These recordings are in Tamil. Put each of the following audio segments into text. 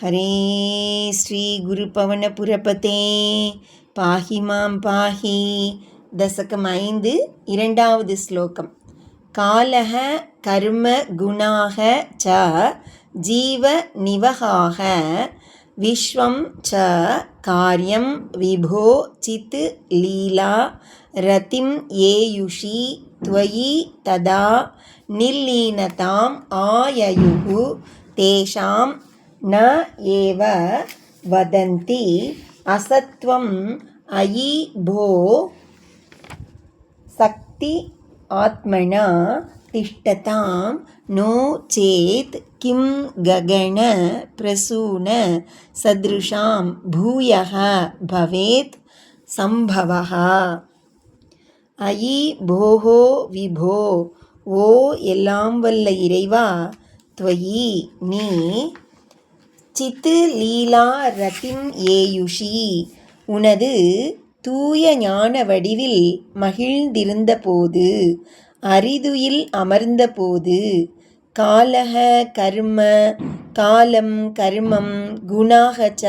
ஹரே ஸ்ரீ குரு பவனபுரபதே பாஹி மாம் பாஹி. தசகம் 5 இரண்டாவது ஸ்லோகம். காலஹ கர்ம குணாஹ ச ஜீவ நிவஹாஹ விஸ்வம் ச காரியம் விபோ சித் லீலா ரதிம் ஏயுஷி த்வயி ததா நில்லீனதாம் ஆயயுஹு தேஷாம் ந ஏவ வதந்தி அசத்வம் அயி போ சக்தி ஆத்மனா திஷ்டதாம் நோ சேத் கிம் ககன பிரசூன சத்ருஷாம் பூயஹ பவேத் சம்பவஹ. அயி போஹோ விபோ, ஓ எல்லாம் வல்ல இறைவா, த்வயி நீ, சித்து லீலா ரதிம் ஏயுஷி உனது தூய ஞான வடிவில் மகிழ்ந்திருந்த போது, அரிதுயில் அமர்ந்த போது, காலஹ கர்ம காலம் கர்மம் குணாகச்ச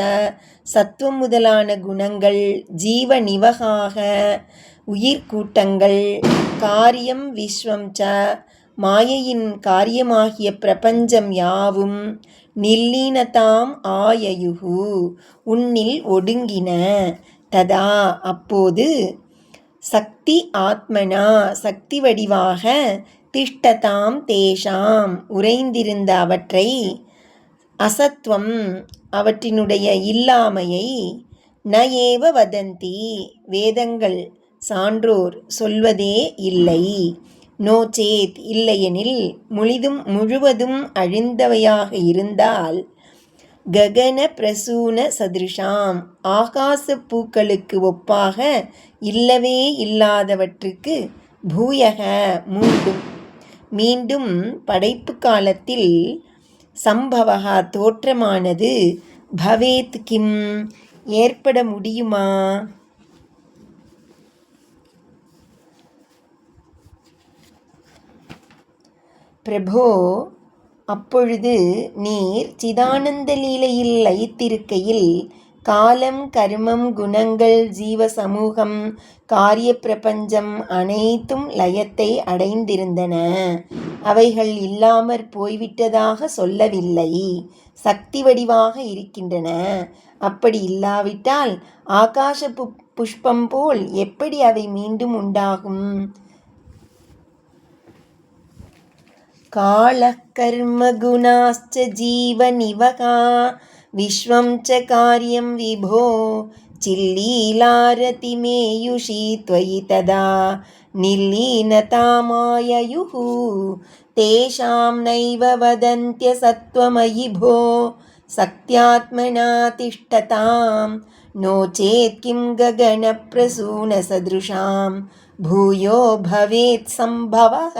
சத்துவம் முதலான குணங்கள், ஜீவ நிவகாக உயிர்கூட்டங்கள், காரியம் விஸ்வம் ச மாயையின் காரியமாகிய பிரபஞ்சம் யாவும், நில்லீனதாம் ஆயயுஹு உன்னில் ஒடுங்கின, ததா அப்போது, சக்தி ஆத்மனா சக்தி வடிவாக, திஷ்டதாம் தேஷாம் உறைந்திருந்த அவற்றை, அசத்வம் அவற்றினுடைய இல்லாமையை, ந ஏவ வதந்தி வேதங்கள் சான்றோர் சொல்வதே இல்லை, நோ சேத் இல்லையெனில், முழுவதும் அழிந்தவையாக இருந்தால், ககன பிரசூன சதிருஷாம் ஆகாச பூக்களுக்கு ஒப்பாக இல்லவே இல்லாதவற்றுக்கு, பூயக மீண்டும் படைப்பு காலத்தில், சம்பவகா தோற்றமானது, பவேத் கிம் ஏற்பட முடியுமா? பிரபோ, அப்பொழுது நீர் சிதானந்த லீலையில் லயித்திருக்கையில், காலம் கர்மம் குணங்கள் ஜீவ சமூகம் காரிய பிரபஞ்சம் அனைத்தும் லயத்தை அடைந்திருந்தன. அவைகள் இல்லாமற் போய்விட்டதாக சொல்லவில்லை, சக்தி வடிவாக இருக்கின்றன. அப்படி இல்லாவிட்டால் ஆகாச புஷ்பம் போல் எப்படி அவை மீண்டும் உண்டாகும்? காலः கர்ம குணாஸ்ச ஜீவ நிவகா விஸ்வம் ச காரியம் விபோ சில்லீலாரதிமேயுஷி த்வயி ததா நில்லீனதாமாயயுஹு தேஷாம் நைவ வதந்த்ய சத்வமயி போ சக்த்யாத்மனா திஷ்டதாம் நோ சேத் கிம் ககன பிரசூன சத்ருஷாம் பூயோ பவேத் சம்பவஹ.